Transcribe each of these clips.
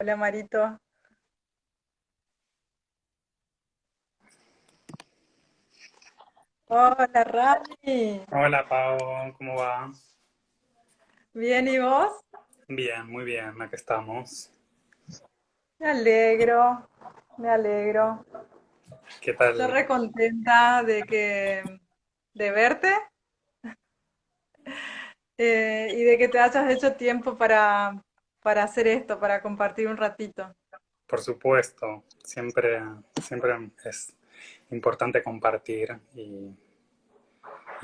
Hola Marito. Hola Rami. Hola Pau, ¿cómo va? Bien, ¿y vos? Bien, muy bien, acá estamos. Me alegro, me alegro. ¿Qué Yo tal? re contenta de verte y de que te hayas hecho tiempo para hacer esto, para compartir un ratito. Por supuesto, siempre es importante compartir y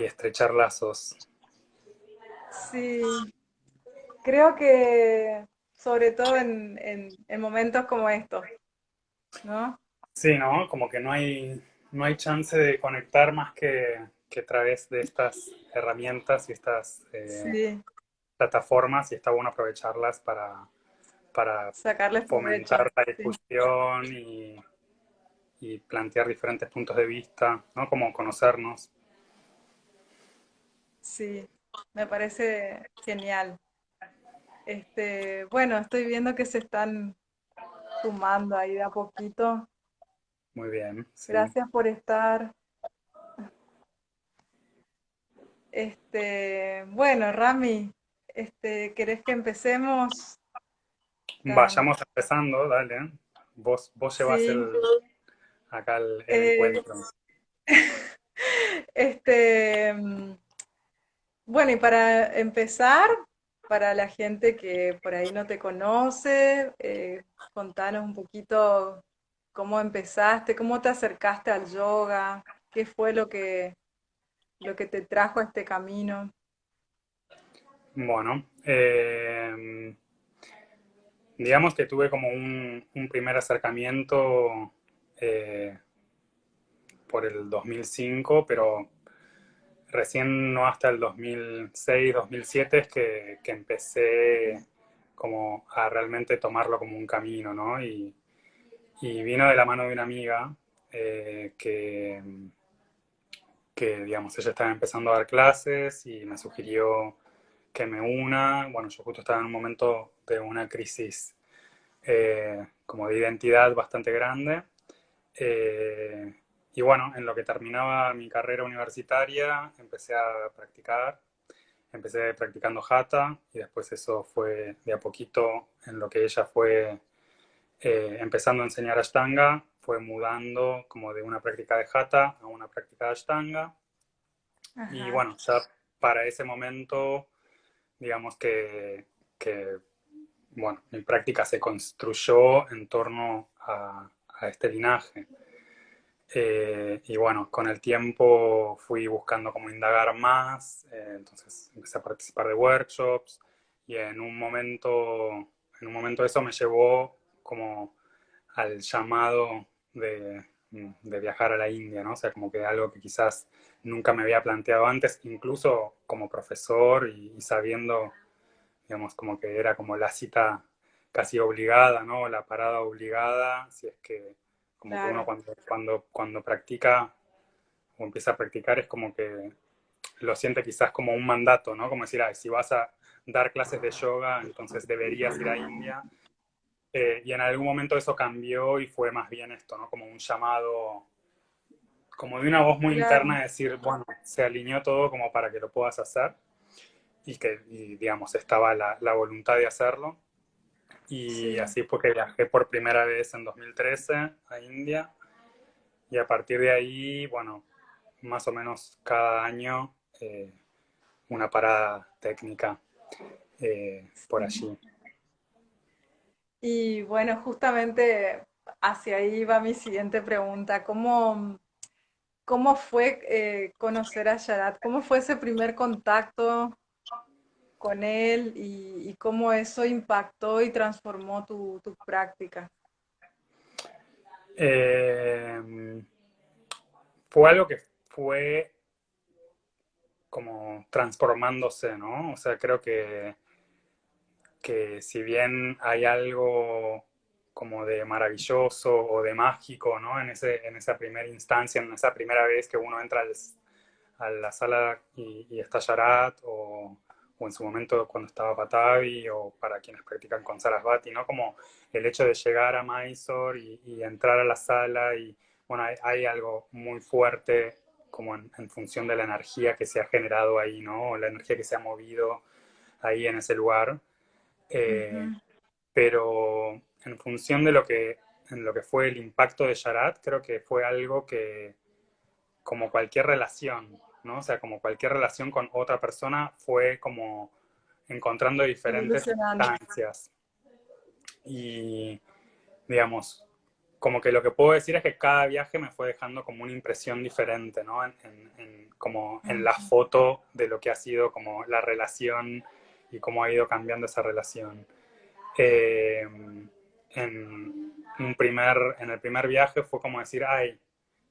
estrechar lazos. Sí, creo que sobre todo en momentos como estos, ¿no? Sí, ¿no? Como que no hay chance de conectar más que a través de estas herramientas y estas Sí, plataformas y está bueno aprovecharlas para sacarles provecho. fomentar la Sí, discusión y plantear diferentes puntos de vista, ¿no? Como conocernos. sí, me parece genial. Bueno, estoy viendo que se están sumando ahí de a poquito. Muy bien, sí. Gracias por estar. Bueno, Rami, ¿querés que empecemos? Ah, Vayamos empezando, dale. Vos llevas sí. acá el eh, encuentro. este, mm, bueno, y para empezar, para la gente que por ahí no te conoce, contanos un poquito cómo empezaste, cómo te acercaste al yoga, qué fue lo que te trajo a este camino. Bueno, digamos que tuve como un primer acercamiento eh, por el 2005, pero recién no hasta el 2006, 2007 es que empecé como a realmente tomarlo como un camino, ¿no? Y vino de la mano de una amiga eh, que, digamos, ella estaba empezando a dar clases y me sugirió que me una. Bueno, yo justo estaba en un momento de una crisis como de identidad bastante grande. Eh, y bueno, en lo que terminaba mi carrera universitaria, empecé a practicar. Empecé practicando Hatha y después eso fue de a poquito en lo que ella fue empezando a enseñar Ashtanga, fue mudando como de una práctica de Hatha a una práctica de Ashtanga. Y Ajá, bueno, ya para ese momento, digamos que bueno, mi práctica se construyó en torno a este linaje. Y bueno, con el tiempo fui buscando como indagar más, entonces empecé a participar de workshops y en un momento eso me llevó como al llamado de viajar a la India, ¿no? O sea, como que algo que quizás nunca me había planteado antes, incluso como profesor y sabiendo, digamos, como que era como la cita casi obligada, ¿no? La parada obligada, si es que como que uno claro, cuando practica o empieza a practicar es como que lo siente quizás como un mandato, ¿no? Como decir, ay, si vas a dar clases de yoga, entonces deberías ir a India. Y en algún momento eso cambió y fue más bien esto, ¿no? Como un llamado, como de una voz muy interna claro, de decir, bueno, se alineó todo como para que lo puedas hacer y digamos, estaba la voluntad de hacerlo. Y sí. así fue que viajé por primera vez en 2013 a India y a partir de ahí, bueno, más o menos cada año una parada técnica por Sí. allí. Y bueno, justamente hacia ahí va mi siguiente pregunta. ¿Cómo fue conocer a Sharat? ¿Cómo fue ese primer contacto con él y cómo eso impactó y transformó tu práctica? Eh, Fue algo que fue como transformándose, ¿no? O sea, creo que si bien hay algo como de maravilloso o de mágico, ¿no? En esa primera instancia, en esa primera vez que uno entra a la sala y está Yarat o en su momento cuando estaba Patavi, o para quienes practican con Sarasvati, ¿no? Como el hecho de llegar a Mysore y entrar a la sala y, bueno, hay algo muy fuerte como en función de la energía que se ha generado ahí, ¿no? La energía que se ha movido ahí en ese lugar. Eh, Ujú. pero en función de en lo que fue el impacto de Sharat, creo que fue algo que, como cualquier relación, ¿no? O sea, como cualquier relación con otra persona, fue como encontrando diferentes Evolucionando. instancias. Y, digamos, como que lo que puedo decir es que cada viaje me fue dejando como una impresión diferente, ¿no? Como en la Ujú. foto de lo que ha sido como la relación y cómo ha ido cambiando esa relación. Eh, en el primer viaje fue como decir, ay,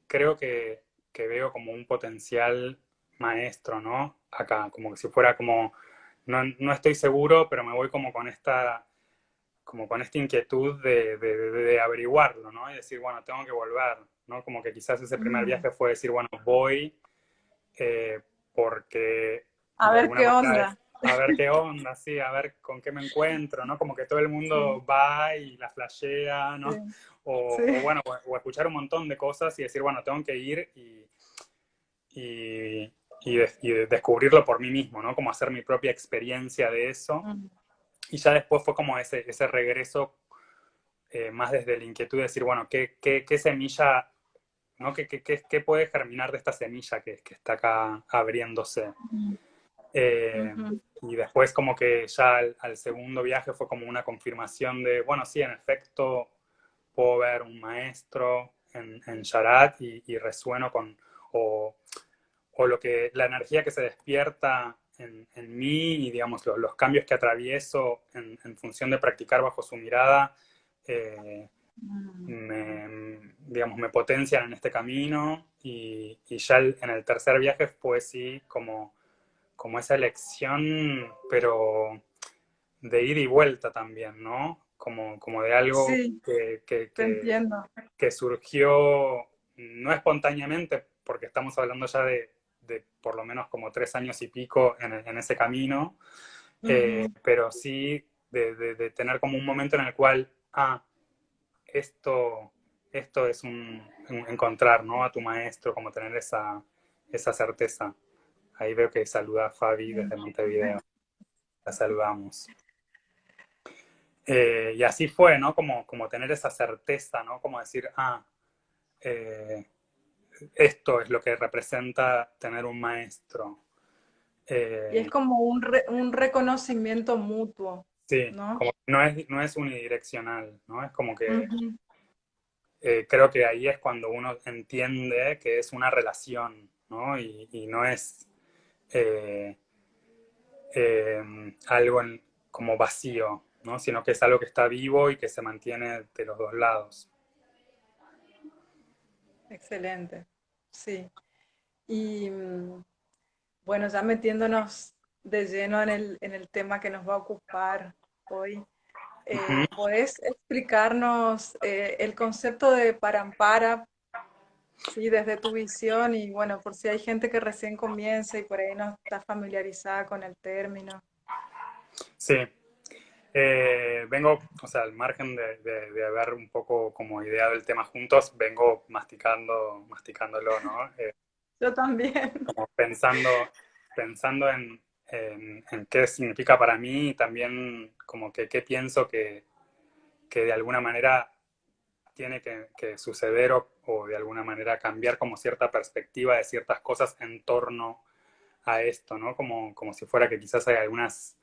creo que veo como un potencial maestro, ¿no? Acá, como que si fuera como, no estoy seguro, pero me voy como con esta inquietud de averiguarlo, ¿no? Y decir, bueno, tengo que volver, ¿no? Como que quizás ese primer Mm. viaje fue decir, bueno, voy eh, porque A de ver alguna qué manera onda. es a ver qué onda, sí, a ver con qué me encuentro, ¿no? Como que todo el Sí, mundo va y la flashea, sí, ¿no? sí. O bueno, o escuchar un montón de cosas y decir, bueno, tengo que ir y descubrirlo por mí mismo, ¿no? Como hacer mi propia experiencia de eso. Mm. Y ya después fue como ese regreso más desde la inquietud de decir, bueno, qué semilla, ¿no? ¿Qué puede germinar de esta semilla que está acá abriéndose? Mm. Eh, Ujú. y después como que ya al segundo viaje fue como una confirmación de, bueno, sí, en efecto, puedo ver un maestro en Sharat y resueno con, o, o la energía que se despierta en mí y digamos los cambios que atravieso en función de practicar bajo su mirada, eh, Mm. digamos, me potencian en este camino y ya en el tercer viaje fue sí como esa elección, pero de ida y vuelta también, ¿no? Como de algo Sí, te entiendo. que surgió no espontáneamente, porque estamos hablando ya de por lo menos como 3 años y pico en ese camino, Ujú. pero sí de tener como un momento en el cual, esto, esto es un encontrar, ¿no? A tu maestro, como tener esa certeza. Ahí veo que saluda a Fabi Sí. desde Montevideo. La saludamos. Y así fue, ¿no? Como tener esa certeza, ¿no? Como decir, eh, esto es lo que representa tener un maestro. Y es Eh, como un reconocimiento mutuo, sí, ¿no? como no es unidireccional, ¿no? Es como que Ujú. creo que ahí es cuando uno entiende que es una relación, ¿no? Y no es eh, algo como vacío, ¿no? Sino que es algo que está vivo y que se mantiene de los dos lados. Excelente. Sí. Y bueno, ya metiéndonos de lleno en el tema que nos va a ocupar hoy, Ujú. ¿podés explicarnos el concepto de parampara, sí, desde tu visión? Y bueno, por si hay gente que recién comienza y por ahí no está familiarizada con el término. Sí, vengo, o sea, al margen de haber un poco como ideado el tema juntos, vengo masticándolo, ¿no? Yo también. Como pensando en qué significa para mí y también como que qué pienso que de alguna manera tiene que suceder o de alguna manera cambiar como cierta perspectiva de ciertas cosas en torno a esto, ¿no? Como si fuera que quizás hay algunas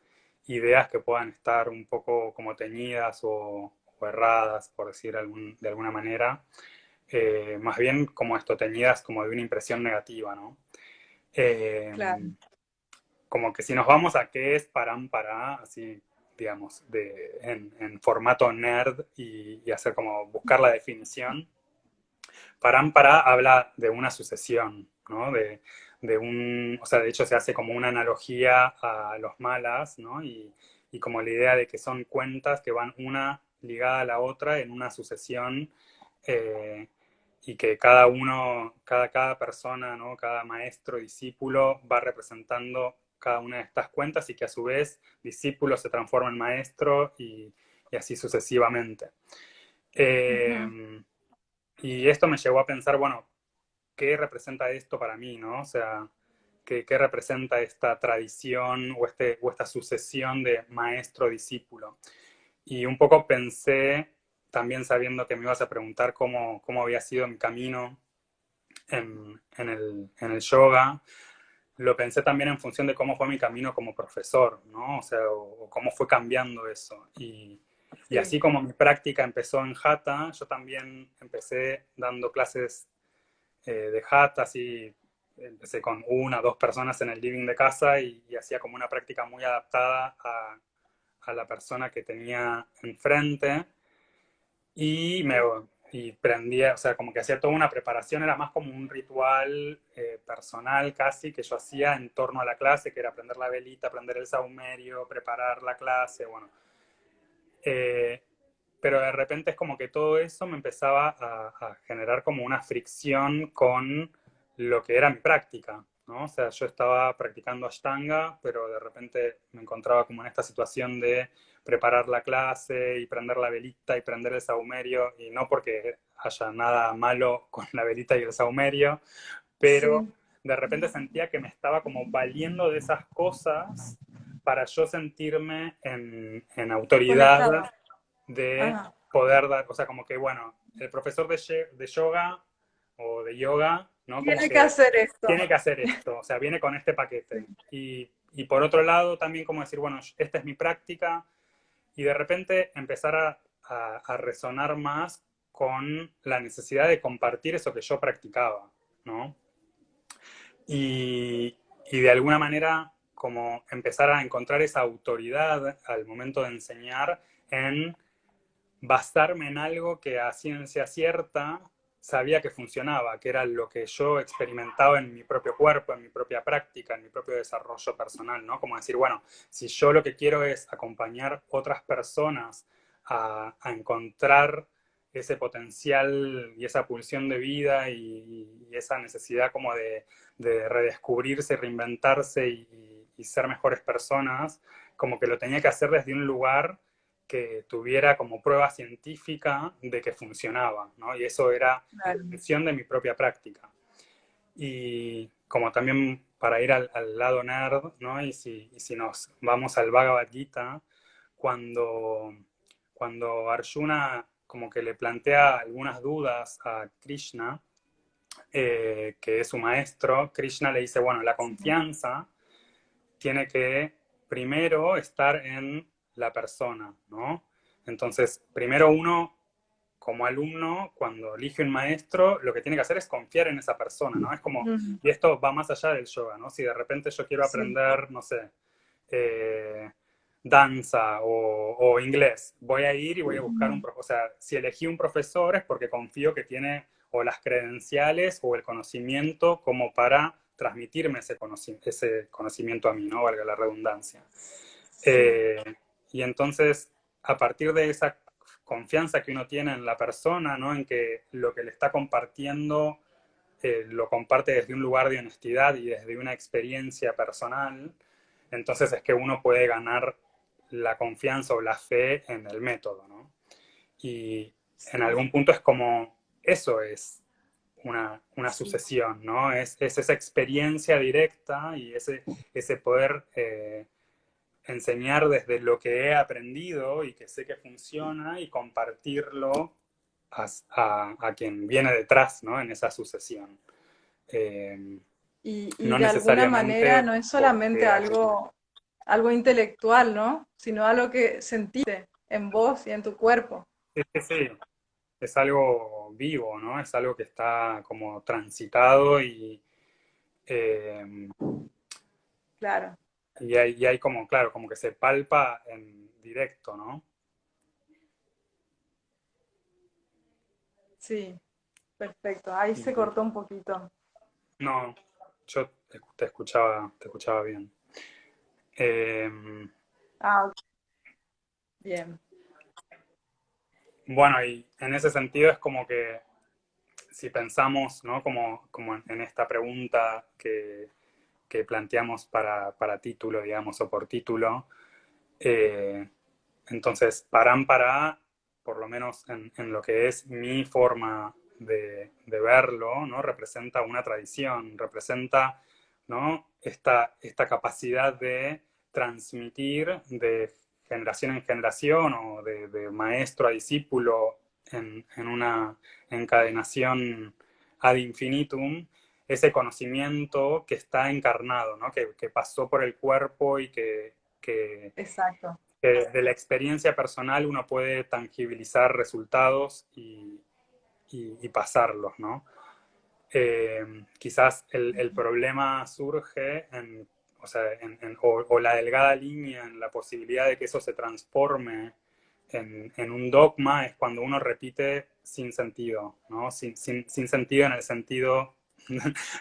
ideas que puedan estar un poco como teñidas o erradas, por decir de alguna manera, más bien como esto, teñidas como de una impresión negativa, ¿no? Eh, Claro. Como que si nos vamos a qué es Parampara, así, digamos, en formato nerd y hacer como buscar la definición, Parampara habla de una sucesión, ¿no? O sea, de hecho se hace como una analogía a los malas, ¿no? Y como la idea de que son cuentas que van una ligada a la otra en una sucesión eh, y que cada persona, ¿no? Cada maestro, discípulo va representando cada una de estas cuentas y que a su vez discípulo se transforma en maestro y así sucesivamente. Ujú. Y esto me llevó a pensar, bueno, ¿qué representa esto para mí, no? O sea, ¿qué representa esta tradición o esta sucesión de maestro-discípulo? Y un poco pensé, también sabiendo que me ibas a preguntar cómo había sido mi camino en el yoga, lo pensé también en función de cómo fue mi camino como profesor, ¿no? O sea, o cómo fue cambiando eso. Y Sí, así como mi práctica empezó en Hatha, yo también empecé dando clases de Hatha, así empecé con una o dos personas en el living de casa y hacía como una práctica muy adaptada a la persona que tenía enfrente y me sí, y prendía, o sea, como que hacía toda una preparación, era más como un ritual personal casi que yo hacía en torno a la clase, que era prender la velita, prender el saumerio, preparar la clase, bueno. Eh, pero de repente es como que todo eso me empezaba a generar como una fricción con lo que era mi práctica, ¿no? O sea, yo estaba practicando Ashtanga, pero de repente me encontraba como en esta situación de preparar la clase y prender la velita y prender el saumerio, y no porque haya nada malo con la velita y el saumerio, pero sí, de repente sentía que me estaba como valiendo de esas cosas para yo sentirme en conectado. autoridad de Ajá. poder dar, o sea, como que, bueno, el profesor de yoga o de yoga, ¿no? Como Tiene que que hacer esto. tiene que hacer esto, o sea, viene con este Sí, paquete. Y por otro lado, también como decir, bueno, esta es mi práctica, y de repente empezar a resonar más con la necesidad de compartir eso que yo practicaba, ¿no? Y de alguna manera como empezar a encontrar esa autoridad al momento de enseñar en basarme en algo que a ciencia cierta sabía que funcionaba, que era lo que yo experimentaba en mi propio cuerpo, en mi propia práctica, en mi propio desarrollo personal, ¿no? Como decir, bueno, si yo lo que quiero es acompañar otras personas a encontrar ese potencial y esa pulsión de vida y esa necesidad como de redescubrirse, reinventarse y ser mejores personas, como que lo tenía que hacer desde un lugar que tuviera como prueba científica de que funcionaba, ¿no? Y eso era en claro. función de mi propia práctica. Y como también para ir al lado nerd, ¿no? Y si nos vamos al Bhagavad Gita, cuando, cuando Arjuna como que le plantea algunas dudas a Krishna, que es su maestro, Krishna le dice, bueno, la Sí, confianza tiene que primero estar en la persona, ¿no? Entonces, primero uno, como alumno, cuando elige un maestro, lo que tiene que hacer es confiar en esa persona, ¿no? Es como, ujú, y esto va más allá del yoga, ¿no? Si de repente yo quiero sí, aprender, no sé, eh, danza o inglés, voy a ir y voy a buscar un ujú, profesor. O sea, si elegí un profesor es porque confío que tiene o las credenciales o el conocimiento como para transmitirme ese conocimiento a mí, ¿no? Valga la redundancia. sí, Eh, y entonces, a partir de esa confianza que uno tiene en la persona, ¿no? En que lo que le está compartiendo lo comparte desde un lugar de honestidad y desde una experiencia personal, entonces es que uno puede ganar la confianza o la fe en el método, ¿no? Y en sí, algún punto es como, eso es una sí. sucesión, ¿no? Es esa experiencia directa y ese poder enseñar desde lo que he aprendido y que sé que funciona y compartirlo a quien viene detrás, ¿no? En esa sucesión. Eh, Y no de alguna manera necesariamente no es solamente porque aquel... algo intelectual, ¿no? Sino algo que sentiste en vos y en tu cuerpo. Sí, sí, sí, es algo vivo, ¿no? Es algo que está como transitado eh, Claro, y hay como, claro, como que se palpa en directo, ¿no? sí, perfecto. Ahí se Y cortó un poquito. no, yo te escuchaba bien. Eh, Ah, bien. bueno, y en ese sentido es como que si pensamos, ¿no? Como en esta pregunta que planteamos para título, digamos, o por título. Eh, entonces, Parampara, por lo menos en lo que es mi forma de verlo, ¿no? Representa una tradición, representa, ¿no? Esta capacidad de transmitir de generación en generación o de maestro a discípulo en una encadenación ad infinitum, ese conocimiento que está encarnado, ¿no? Que pasó por el cuerpo y que Exacto. que desde la experiencia personal uno puede tangibilizar resultados y pasarlos, ¿no? Quizás el problema surge o sea, o la delgada línea en la posibilidad de que eso se transforme en un dogma es cuando uno repite sin sentido, ¿no? Sin sentido en el sentido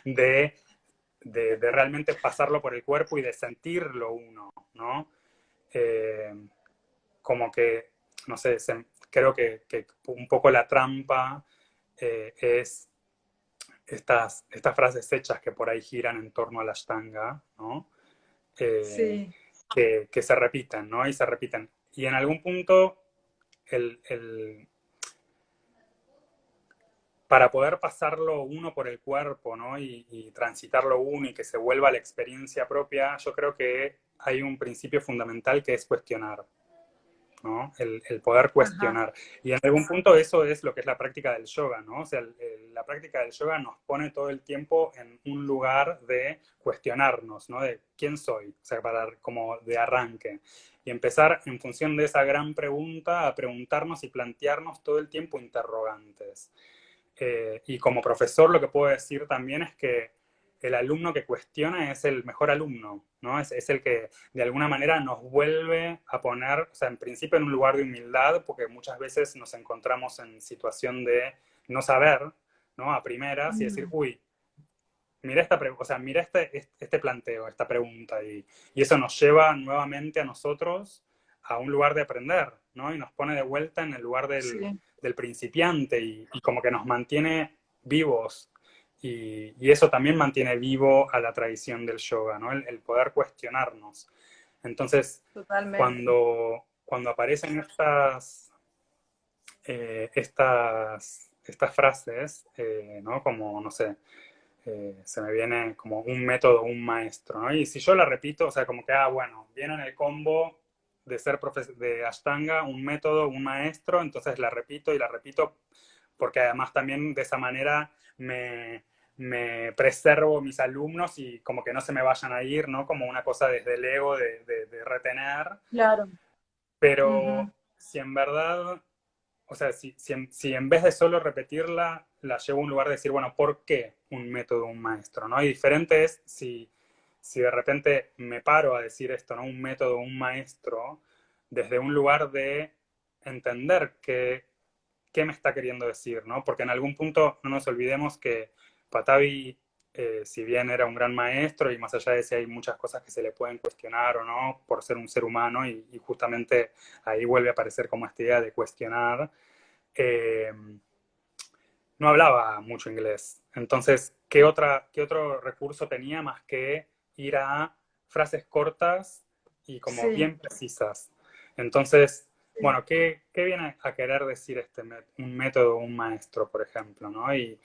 de, de realmente pasarlo por el cuerpo y de sentirlo uno, ¿no? Eh, como que, no sé, creo que un poco la trampa es estas frases hechas que por ahí giran en torno a la Ashtanga, ¿no? Eh, Sí, que se repiten, ¿no? Y se repiten. Y en algún punto, el, el, para poder pasarlo uno por el cuerpo, ¿no? Y transitarlo uno y que se vuelva la experiencia propia, yo creo que hay un principio fundamental que es cuestionar. ¿No? El poder ajá, cuestionar. Y en algún punto eso es lo que es la práctica del yoga, ¿no? O sea, la práctica del yoga nos pone todo el tiempo en un lugar de cuestionarnos, ¿no? De quién soy, o sea, para como de arranque. Y empezar en función de esa gran pregunta a preguntarnos y plantearnos todo el tiempo interrogantes. Y como profesor lo que puedo decir también es que el alumno que cuestiona es el mejor alumno, ¿no? Es el que de alguna manera nos vuelve a poner, o sea, en principio en un lugar de humildad, porque muchas veces nos encontramos en situación de no saber, ¿no? A primeras y decir, mm, uy, mira o sea, mira este planteo, esta pregunta, y eso nos lleva nuevamente a nosotros a un lugar de aprender, ¿no? Y nos pone de vuelta en el lugar sí, del principiante y como que nos mantiene vivos. Y eso también mantiene vivo a la tradición del yoga, ¿no? El poder cuestionarnos. Entonces, totalmente. cuando aparecen estas frases, ¿no? Como, no sé, se me viene como un método, un maestro, ¿no? Y si yo la repito, o sea, como que, bueno, viene en el combo de ser de Ashtanga, un método, un maestro, entonces la repito y la repito, porque además también de esa manera me preservo mis alumnos y como que no se me vayan a ir, ¿no? Como una cosa desde el ego de retener, Claro. pero Ujú, si en verdad o sea, si en vez de solo repetirla, la llevo a un lugar de decir, bueno, ¿por qué un método, un maestro? ¿No? Y diferente es si de repente me paro a decir esto, ¿no? Un método, un maestro, desde un lugar de entender qué me está queriendo decir, ¿no? Porque en algún punto no nos olvidemos que Patavi, si bien era un gran maestro y más allá de si hay muchas cosas que se le pueden cuestionar o no por ser un ser humano y justamente ahí vuelve a aparecer como esta idea de cuestionar, eh, no hablaba mucho inglés. Entonces, qué otro recurso tenía más que ir a frases cortas y como sí, bien precisas? Entonces, sí, bueno, qué viene a querer decir un método, un maestro, por ejemplo, ¿no? Y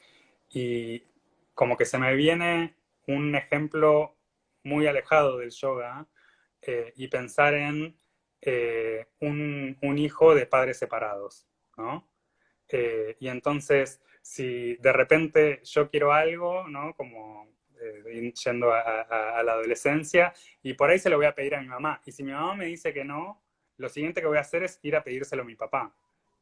como que se me viene un ejemplo muy alejado del yoga y pensar en un hijo de padres separados, ¿no? Y entonces, si de repente yo quiero algo, ¿no? Como yendo a la adolescencia, y por ahí se lo voy a pedir a mi mamá. Y si mi mamá me dice que no, lo siguiente que voy a hacer es ir a pedírselo a mi papá,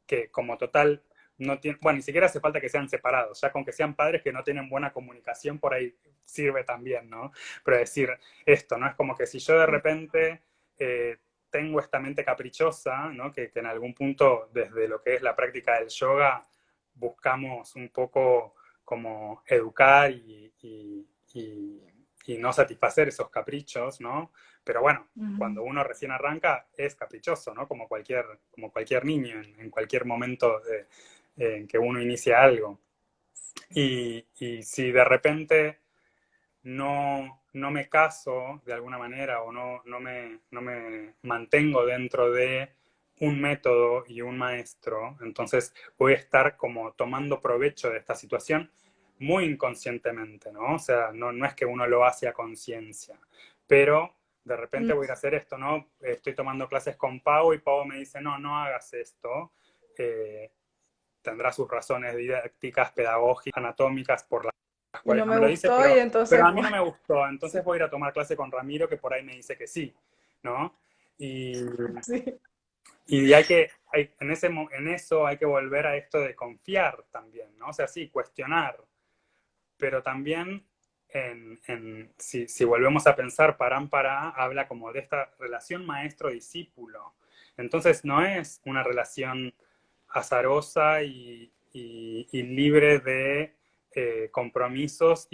que como total no tiene, bueno, ni siquiera hace falta que sean separados, ya con que sean padres que no tienen buena comunicación, por ahí sirve también, ¿no? Pero decir esto, ¿no? Es como que si yo de sí, repente eh, tengo esta mente caprichosa, ¿no? Que en algún punto desde lo que es la práctica del yoga buscamos un poco como educar y no satisfacer esos caprichos, ¿no? Pero bueno, ujú, cuando uno recién arranca es caprichoso, ¿no? Como cualquier niño en cualquier momento en que uno inicia algo. Y si de repente no me caso de alguna manera o no me mantengo dentro de un método y un maestro, entonces voy a estar como tomando provecho de esta situación muy inconscientemente, ¿no? O sea, no es que uno lo hace a conciencia, pero de repente voy a ir a hacer esto, ¿no? Estoy tomando clases con Pau y Pau me dice, no hagas esto. Eh, Tendrá sus razones didácticas, pedagógicas, anatómicas por las Y cuales no no me me lo dice, gustó y pero entonces, a mí no bueno, me gustó, sí, entonces voy a ir a tomar clase con Ramiro que por ahí me dice que sí, ¿no? Y, sí, y en eso hay que volver a esto de confiar también, ¿no? O sea, sí, cuestionar, pero también si volvemos a pensar, Parámpara habla como de esta relación maestro-discípulo. Entonces no es una relación azarosa y libre de compromisos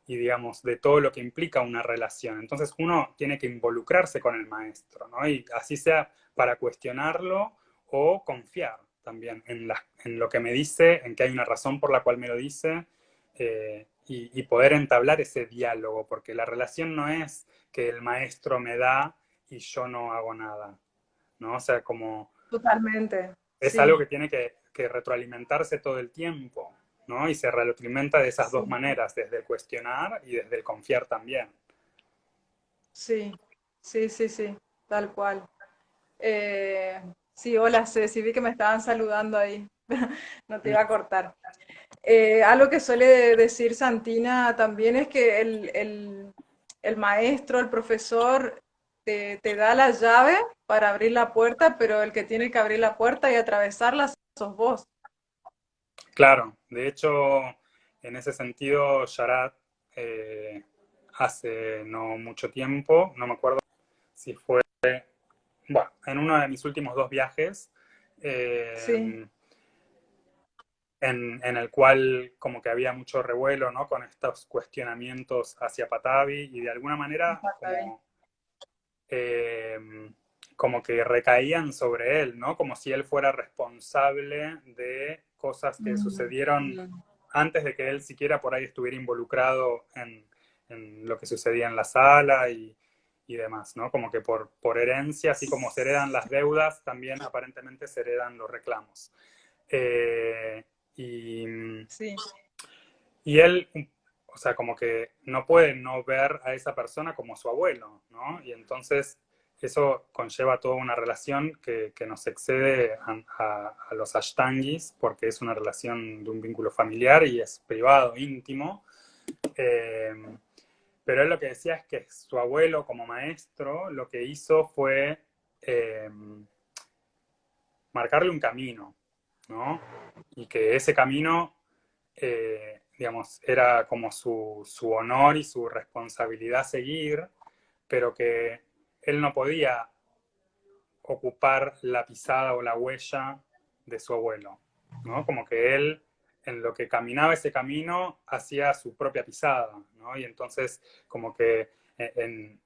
digamos, de todo lo que implica una relación. Entonces uno tiene que involucrarse con el maestro, ¿no? Y así sea para cuestionarlo o confiar también en lo que me dice, en que hay una razón por la cual me lo dice, y poder entablar ese diálogo, porque la relación no es que el maestro me da y yo no hago nada, ¿no? O sea, como totalmente, es algo sí, que tiene que retroalimentarse todo el tiempo, ¿no? Y se retroalimenta de esas dos sí, maneras, desde el cuestionar y desde el confiar también. sí, sí, sí, sí, tal cual. Eh, sí, hola Ceci, vi que me estaban saludando ahí, no te iba a cortar. Algo que suele decir Santina también es que el maestro, el profesor, te da la llave para abrir la puerta, pero el que tiene que abrir la puerta y atravesarla sos vos. Claro, de hecho, en ese sentido, Yarat hace no mucho tiempo, no me acuerdo si fue, bueno, en uno de mis últimos dos viajes, Sí, eh, en el cual como que había mucho revuelo, ¿no? Con estos cuestionamientos hacia Patavi y de alguna manera está bien. eh, como que recaían sobre él, ¿no? Como si él fuera responsable de cosas que Mm, sucedieron mm, antes de que él siquiera por ahí estuviera involucrado en lo que sucedía en la sala y demás, ¿no? Como que por herencia, así como se heredan las deudas, también aparentemente se heredan los reclamos. Eh, y, sí, y él, o sea, como que no puede no ver a esa persona como su abuelo, ¿no? Y entonces eso conlleva toda una relación que nos excede a los ashtangis, porque es una relación de un vínculo familiar y es privado, íntimo. Eh, pero él lo que decía es que su abuelo como maestro lo que hizo fue eh, marcarle un camino, ¿no? Y que ese camino, digamos, era como su honor y su responsabilidad seguir, pero que él no podía ocupar la pisada o la huella de su abuelo, ¿no? Como que él, en lo que caminaba ese camino, hacía su propia pisada, ¿no? Y entonces, como que en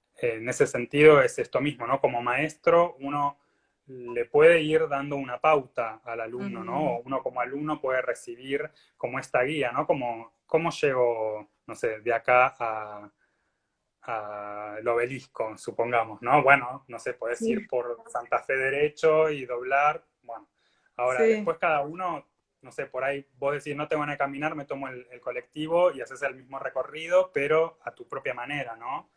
ese sentido es esto mismo, ¿no? Como maestro, uno le puede ir dando una pauta al alumno, ¿no? mm, O uno como alumno puede recibir como esta guía, ¿no? Como, ¿cómo llego, no sé, de acá al obelisco, supongamos, ¿no? Bueno, no sé, podés sí, ir por Santa Fe derecho y doblar, bueno. Ahora, sí, después cada uno, no sé, por ahí vos decís, no tengo ganas de caminar, me tomo el colectivo y haces el mismo recorrido, pero a tu propia manera, ¿no?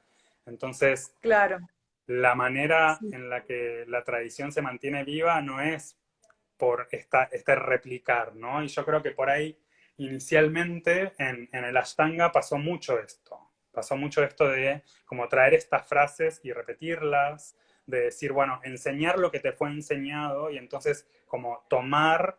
Entonces, claro, la manera sí, en la que la tradición se mantiene viva no es por este replicar, ¿no? Y yo creo que por ahí, inicialmente, en el Ashtanga pasó mucho esto. Pasó mucho esto de como traer estas frases y repetirlas, de decir, bueno, enseñar lo que te fue enseñado y entonces como tomar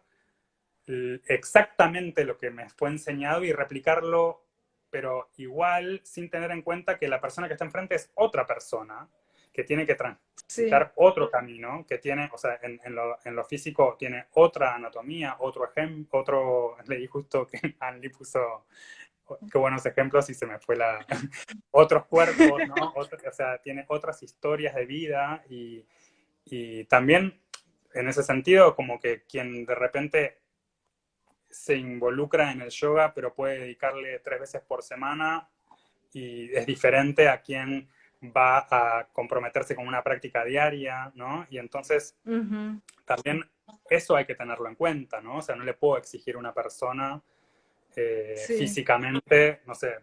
exactamente lo que me fue enseñado y replicarlo, pero igual sin tener en cuenta que la persona que está enfrente es otra persona que tiene que sí, transitar otro camino, que tiene, o sea, en lo físico tiene otra anatomía, otro ejemplo, leí justo que Anli puso, qué buenos ejemplos y se me fue otros cuerpos, ¿no? O sea, tiene otras historias de vida y también en ese sentido, como que quien de repente se involucra en el yoga, pero puede dedicarle 3 veces por semana y es diferente a quien va a comprometerse con una práctica diaria, ¿no? Y entonces Ujú. también eso hay que tenerlo en cuenta, ¿no? O sea, no le puedo exigir a una persona Sí, físicamente, no sé,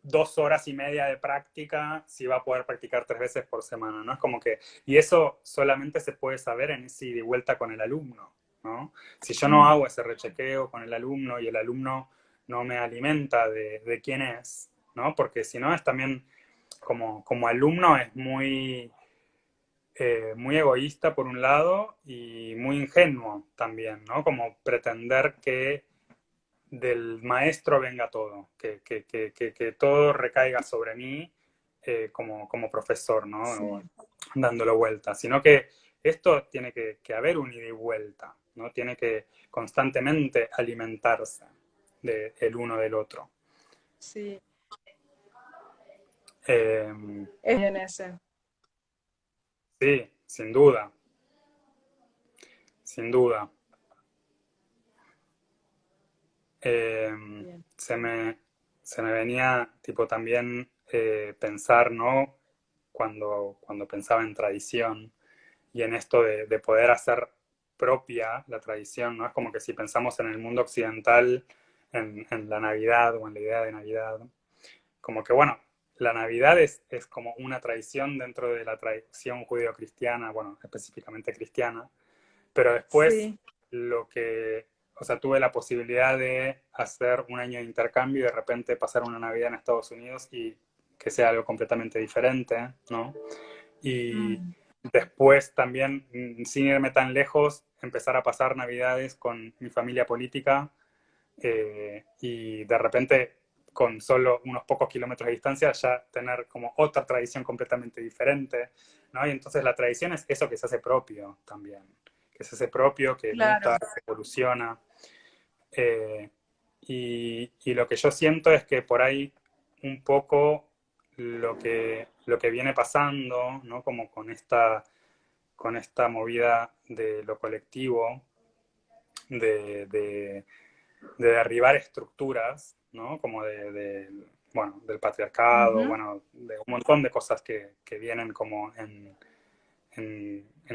2 horas y media de práctica si va a poder practicar 3 veces por semana, ¿no? Es como que, y eso solamente se puede saber en ese ida y vuelta con el alumno, ¿no? Si yo no mm, hago ese rechequeo con el alumno y el alumno no me alimenta de quién es, ¿no? Porque si no es también, como alumno es muy egoísta por un lado y muy ingenuo también, ¿no? Como pretender que del maestro venga todo, que todo recaiga sobre mí como profesor, ¿no? sí, Dándolo vuelta, sino que esto tiene que haber un ida y vuelta, ¿no? Tiene que constantemente alimentarse el uno del otro. sí. Eh, Es bien ese. sí, sin duda, sin duda. Eh, Bien. se me, se me venía tipo también pensar, ¿no? Cuando pensaba en tradición y en esto de poder hacer propia la tradición, ¿no? Es como que si pensamos en el mundo occidental, en la Navidad o en la idea de Navidad, como que bueno, la Navidad es como una tradición dentro de la tradición judío-cristiana, bueno, específicamente cristiana, pero después Sí, lo que, o sea, tuve la posibilidad de hacer un año de intercambio y de repente pasar una Navidad en Estados Unidos y que sea algo completamente diferente, ¿no? Y mm, después también, sin irme tan lejos, empezar a pasar Navidades con mi familia política y de repente con solo unos pocos kilómetros de distancia ya tener como otra tradición completamente diferente, ¿no? Y entonces la tradición es eso que se hace propio también, que se hace propio, que muta, claro, que evoluciona. Eh, y lo que yo siento es que por ahí un poco lo que viene pasando, ¿no? Como con esta movida de lo colectivo, de, de, de derribar estructuras, ¿no? Como bueno, del patriarcado, ujú, bueno, de un montón de cosas que vienen como en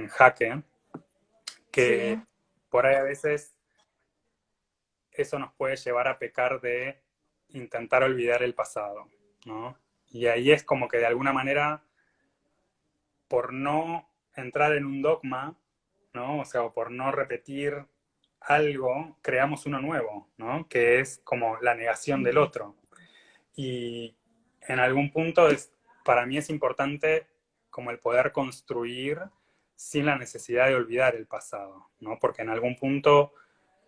jaque, sí, que por ahí a veces eso nos puede llevar a pecar de intentar olvidar el pasado, ¿no? Y ahí es como que de alguna manera, por no entrar en un dogma, ¿no? O sea, o por no repetir algo, creamos uno nuevo, ¿no? Que es como la negación del ujú, otro. Y en algún punto para mí es importante como el poder construir sin la necesidad de olvidar el pasado, ¿no? Porque en algún punto,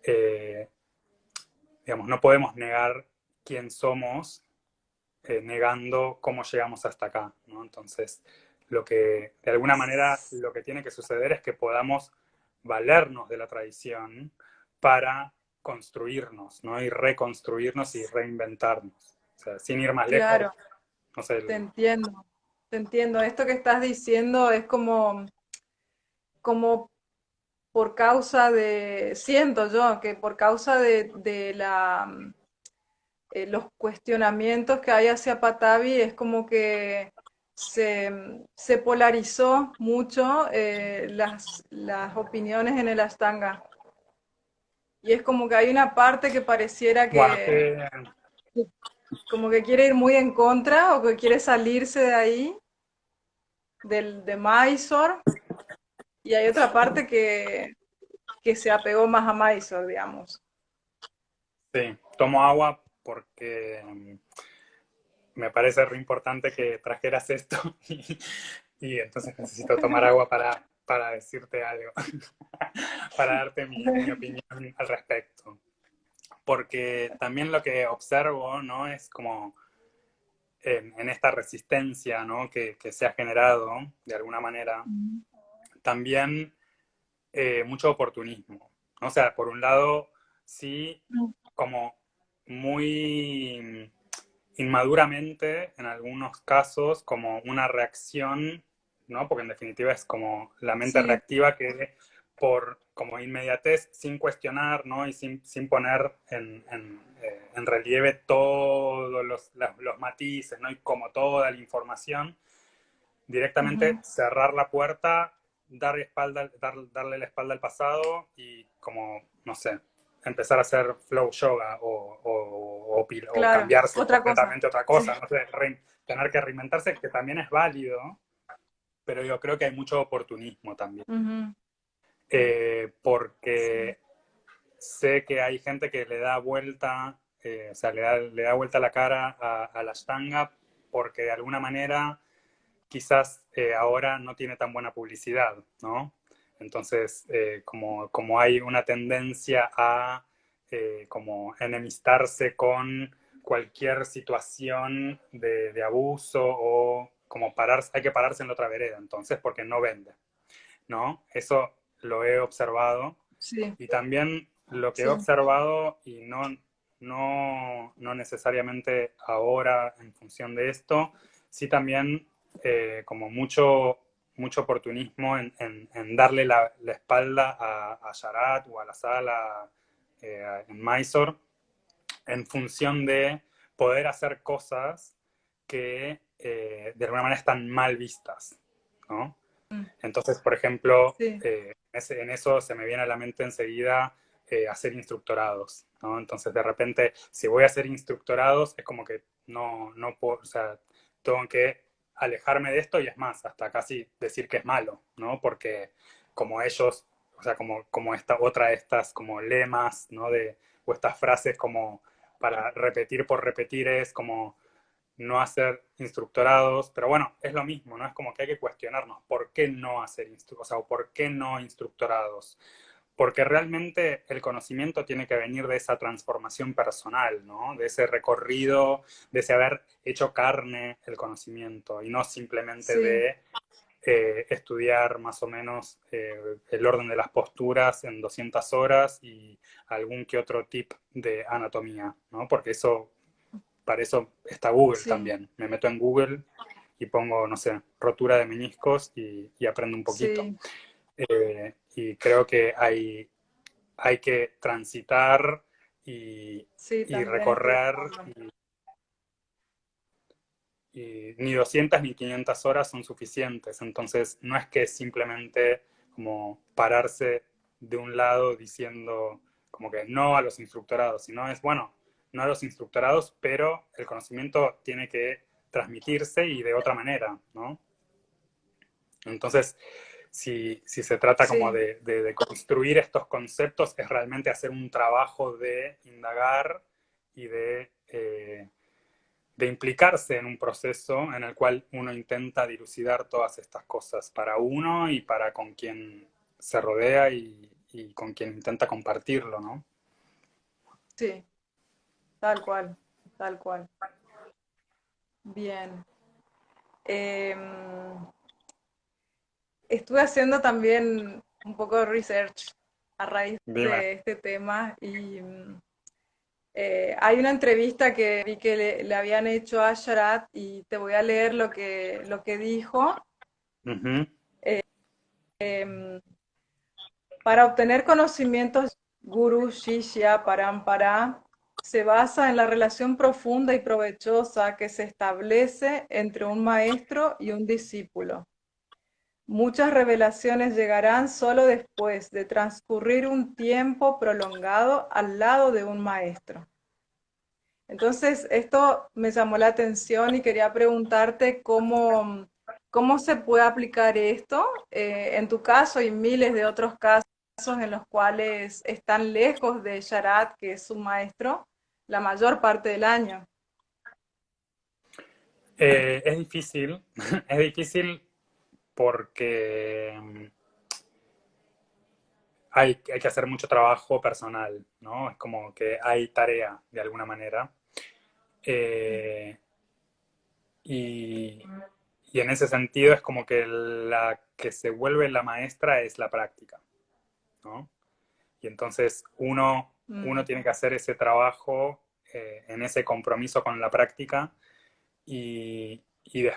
eh, digamos, no podemos negar quién somos negando cómo llegamos hasta acá, ¿no? Entonces, de alguna manera, lo que tiene que suceder es que podamos valernos de la tradición para construirnos, ¿no? Y reconstruirnos y reinventarnos. O sea, sin ir más lejos, claro, no sé, te entiendo, te entiendo. Esto que estás diciendo es como por causa de, siento yo, que por causa de los cuestionamientos que hay hacia Patavi, es como que se polarizó mucho las opiniones en el Ashtanga. Y es como que hay una parte que pareciera bueno, que como que quiere ir muy en contra o que quiere salirse de ahí, de Mysore, y hay otra parte que se apegó más a Mysore, digamos. sí, tomo agua porque me parece re importante que trajeras esto y entonces necesito tomar agua para decirte algo, para darte mi opinión al respecto. Porque también lo que observo, ¿no? Es como en esta resistencia, ¿no? Que se ha generado de alguna manera, también mucho oportunismo, ¿no? O sea, por un lado, sí, como muy inmaduramente, en algunos casos, como una reacción, ¿no? Porque en definitiva es como la mente Sí, reactiva que por como inmediatez, sin cuestionar, ¿no? Y sin poner en relieve todos los matices, ¿no? Y como toda la información, directamente Ujú. cerrar la puerta, darle la espalda al pasado y como, no sé, empezar a hacer flow yoga o Claro, cambiarse otra cosa. completamente a otra Sí. cosa, no sé, tener que reinventarse, que también es válido, pero yo creo que hay mucho oportunismo también. Ujú. Sí. Porque sé que hay gente que le da vuelta, o sea, le da vuelta la cara a la Ashtanga porque de alguna manera quizás ahora no tiene tan buena publicidad, ¿no? Entonces, como hay una tendencia a como enemistarse con cualquier situación de abuso o como hay que pararse en la otra vereda, entonces, porque no vende, ¿no? Eso lo he observado Sí, y también lo que he sí, observado, y no necesariamente ahora en función de esto, sí también como mucho oportunismo en darle la espalda a Sharat o a la sala en Mysore en función de poder hacer cosas que de alguna manera están mal vistas, ¿no? mm, Entonces, por ejemplo, sí, en eso se me viene a la mente enseguida hacer instructorados, ¿no? Entonces, de repente, si voy a hacer instructorados, es como que no puedo, o sea, tengo que alejarme de esto y es más, hasta casi decir que es malo, ¿no? Porque como ellos, o sea, como esta otra de estas como lemas, ¿no? O estas frases como para repetir por repetir es como no hacer instructorados, pero bueno, es lo mismo, ¿no? Es como que hay que cuestionarnos por qué no hacer o sea, o por qué no instructorados. Porque realmente el conocimiento tiene que venir de esa transformación personal, ¿no? De ese recorrido, de ese haber hecho carne el conocimiento y no simplemente sí, de estudiar más o menos el orden de las posturas en 200 horas y algún que otro tip de anatomía, ¿no? Porque para eso está Google sí, también. Me meto en Google y pongo, no sé, rotura de meniscos y aprendo un poquito. sí, Y creo que hay que transitar sí, y también estoy de recorrer acuerdo. y ni 200 ni 500 horas son suficientes. Entonces, no es que simplemente como pararse de un lado diciendo como que no a los instructorados, sino es, bueno, no a los instructorados, pero el conocimiento tiene que transmitirse y de otra manera, ¿no? Entonces, si se trata como Sí, de construir estos conceptos, es realmente hacer un trabajo de indagar y de implicarse en un proceso en el cual uno intenta dilucidar todas estas cosas para uno y para con quien se rodea y con quien intenta compartirlo, ¿no? sí, tal cual, tal cual. Bien. Em, Estuve haciendo también un poco de research a raíz Dime. de este tema y hay una entrevista que vi que le habían hecho a Sharat y te voy a leer lo que dijo. Ujú. Em, para obtener conocimientos Guru, Shishya, Parampara, se basa en la relación profunda y provechosa que se establece entre un maestro y un discípulo. Muchas revelaciones llegarán solo después de transcurrir un tiempo prolongado al lado de un maestro. Entonces, esto me llamó la atención y quería preguntarte cómo se puede aplicar esto en tu caso y miles de otros casos en los cuales están lejos de Sharat, que es su maestro, la mayor parte del año. Es difícil, es difícil porque hay que hacer mucho trabajo personal, ¿no? Es como que hay tarea de alguna manera. Eh, y, y en ese sentido es como que la que se vuelve la maestra es la práctica, ¿no? Y entonces uno Mm, tiene que hacer ese trabajo en ese compromiso con la práctica y, y,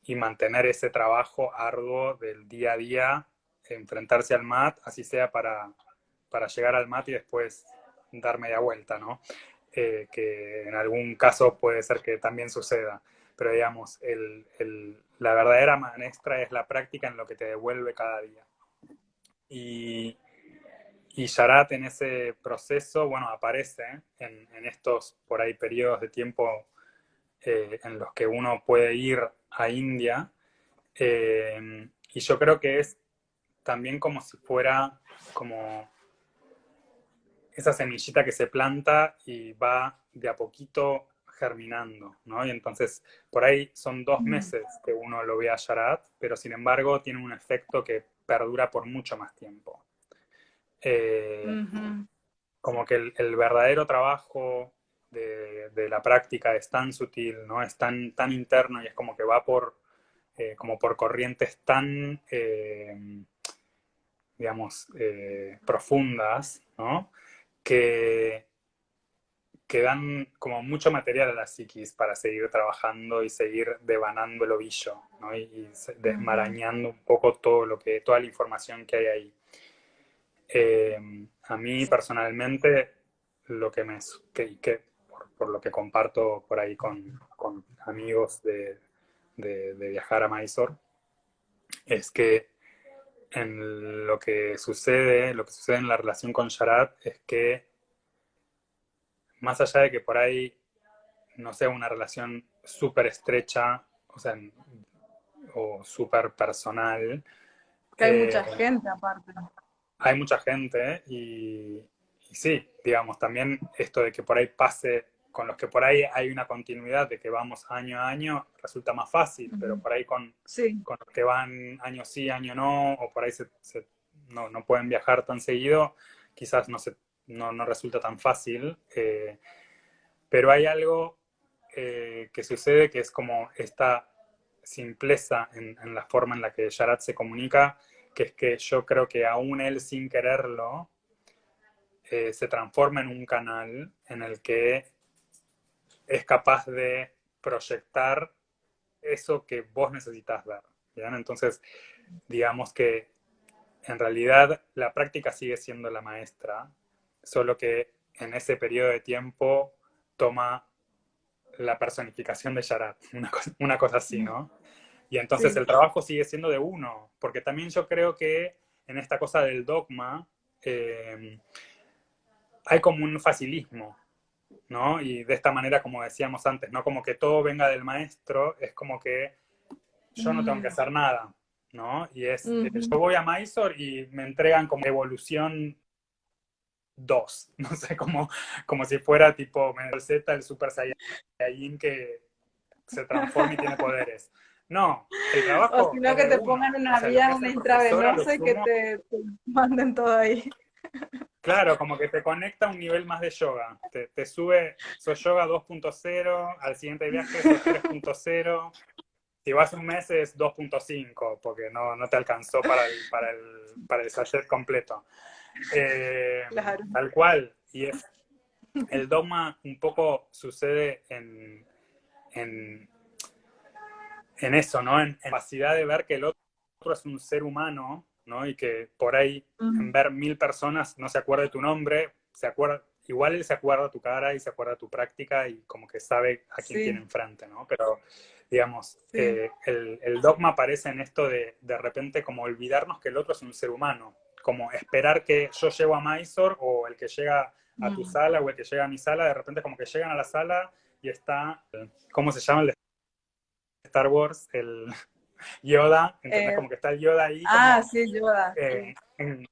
y mantener ese trabajo arduo del día a día enfrentarse al mat, así sea para llegar al mat y después dar media vuelta, ¿no? Que en algún caso puede ser que también suceda. Pero digamos, la verdadera maestra es la práctica en lo que te devuelve cada día. Y, y Sharat en ese proceso, bueno, aparece en estos por ahí periodos de tiempo en los que uno puede ir a India. Y yo creo que es también como si fuera como esa semillita que se planta y va de a poquito germinando, ¿no? Y entonces por ahí son 2 meses que uno lo ve a Sharat, pero sin embargo tiene un efecto que perdura por mucho más tiempo. Eh, Ujú. Como que el verdadero trabajo de la práctica es tan sutil, ¿no? Es tan interno y es como que va como por corrientes tan, digamos, profundas, ¿no? Que, que dan como mucho material a la psiquis para seguir trabajando y seguir devanando el ovillo, ¿no? Y Ujú. desmarañando un poco toda la información que hay ahí. A mí personalmente, lo que por lo que comparto por ahí con amigos de viajar a Mysore, es que lo que sucede en la relación con Sharat es que más allá de que por ahí no sea una relación súper estrecha, o sea, o súper personal, Que hay mucha eh, gente aparte. hay mucha gente y sí, digamos, también esto de que por ahí pase, con los que por ahí hay una continuidad de que vamos año a año, resulta más fácil, pero Ujú. por ahí Sí. con los que van año sí, año no, o por ahí no pueden viajar tan seguido, quizás no resulta tan fácil. Pero hay algo que sucede que es como esta simpleza en la forma en la que Yarat se comunica, que es que yo creo que aún él sin quererlo se transforma en un canal en el que es capaz de proyectar eso que vos necesitas ver. ¿Bien? Entonces, digamos que en realidad la práctica sigue siendo la maestra, solo que en ese periodo de tiempo toma la personificación de Yarat, una cosa así, ¿no? Y entonces Sí. el trabajo sigue siendo de uno, porque también yo creo que en esta cosa del dogma eh, hay como un facilismo, ¿no? Y de esta manera, como decíamos antes, ¿no? Como que todo venga del maestro, es como que yo no tengo que Mm. hacer nada, ¿no? Y Ujú. yo voy a Mysore y me entregan como evolución 2 no sé, como si fuera tipo Z, el Super Saiyajin que se transforma y tiene poderes. No, el O si trabajo no, es que de te pongan uno. O una sea, lo vía que es una el profesor a lo intravenosa y que sumo, te manden todo ahí. claro, como que te conecta a un nivel más de yoga. Te sube, sos yoga 2.0, al siguiente viaje sos 3.0. Si vas un mes es 2.5, porque no te alcanzó para el sachet completo. Eh, Claro. Tal cual. Y el dogma un poco sucede en, en eso, ¿no? En capacidad de ver que el otro es un ser humano, ¿no? Y que por ahí, en Ujú. ver 1000 personas, no se acuerda de tu nombre, igual él se acuerda de tu cara y se acuerda de tu práctica y como que sabe a quién tiene Sí, enfrente, ¿no? Pero, digamos, sí. el dogma aparece en esto de repente como olvidarnos que el otro es un ser humano, como esperar que yo llego a Mysore o el que llega a tu Mm. sala o el que llega a mi sala, de repente como que llegan a la sala y está, ¿cómo se llama el de Star Wars? El Yoda, ¿entendés? Eh, Como que está el Yoda ahí como, sí, Yoda, eh, sí.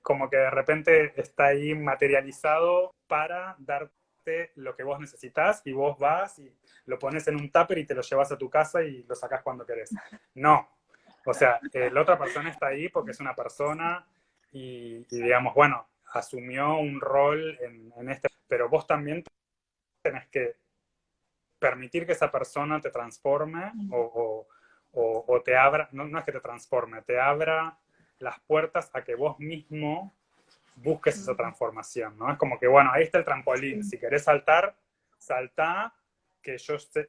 como que de repente está ahí materializado para darte lo que vos necesitas y vos vas y lo pones en un tupper y te lo llevas a tu casa y lo sacás cuando querés. No. O sea, la otra persona está ahí porque es una persona y digamos, bueno, asumió un rol en este, pero vos también tenés que permitir que esa persona te transforme o te abra, no es que te transforme, te abra las puertas a que vos mismo busques esa Mm. transformación, ¿no? Es como que, bueno, ahí está el trampolín, Sí. si querés saltar, saltá, que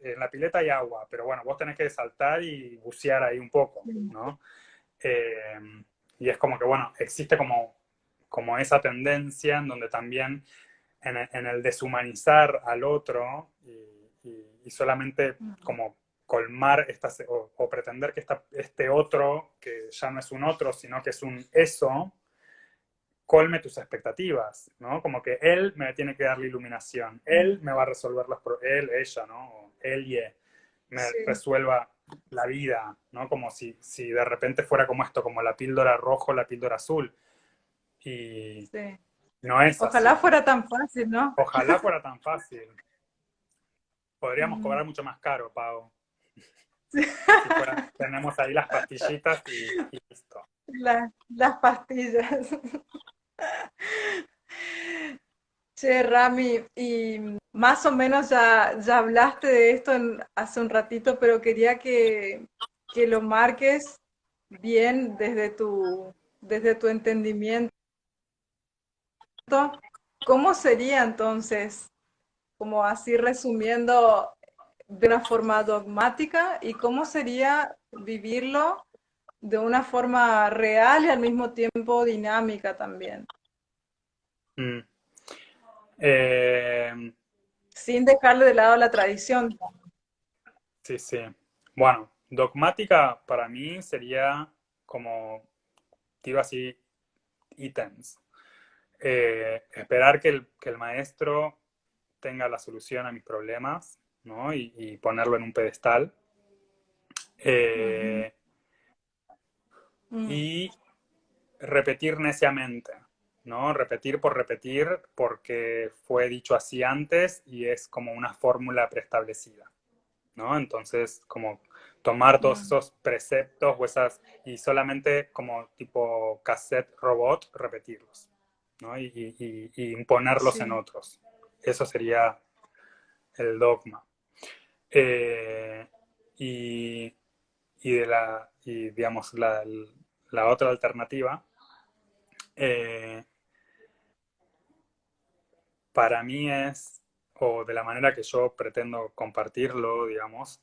en la pileta hay agua, pero bueno, vos tenés que saltar y bucear ahí un poco, Sí. ¿no? Eh, Y es como que, bueno, existe como esa tendencia en donde también en el deshumanizar al otro y solamente como colmar estas, o pretender que este otro, que ya no es un otro, sino que es un eso, colme tus expectativas, ¿no? Como que él me tiene que dar la iluminación, él me va a resolver los problemas, él, ella, ¿no? O él y él me Sí, resuelva la vida, ¿no? Como si de repente fuera como esto, como la píldora roja o la píldora azul. Y sí. no es Ojalá así. fuera tan fácil, ¿no? Ojalá fuera tan fácil. Podríamos Mm, cobrar mucho más caro, Pau. sí. Si fuera, tenemos ahí las pastillitas y listo. Las pastillas. Che, Rami, y más o menos ya hablaste de esto hace un ratito, pero quería que lo marques bien desde tu entendimiento. ¿Cómo sería entonces, como así resumiendo de una forma dogmática, y cómo sería vivirlo de una forma real y al mismo tiempo dinámica también, Mm. Eh, sin dejarle de lado la tradición? sí, sí. Bueno, dogmática para mí sería como, digo así, ítems. Esperar que el maestro tenga la solución a mis problemas, ¿no? Y ponerlo en un pedestal. Ujú, Eh, mm, y repetir neciamente, ¿no? Repetir por repetir porque fue dicho así antes y es como una fórmula preestablecida, ¿no? Entonces, como tomar todos mm, esos preceptos o esas, y solamente como tipo cassette robot, repetirlos, ¿no? Y imponerlos en sí. otros. Eso sería el dogma. Eh, y, y digamos, la otra alternativa, eh, para mí es, o de la manera que yo pretendo compartirlo, digamos,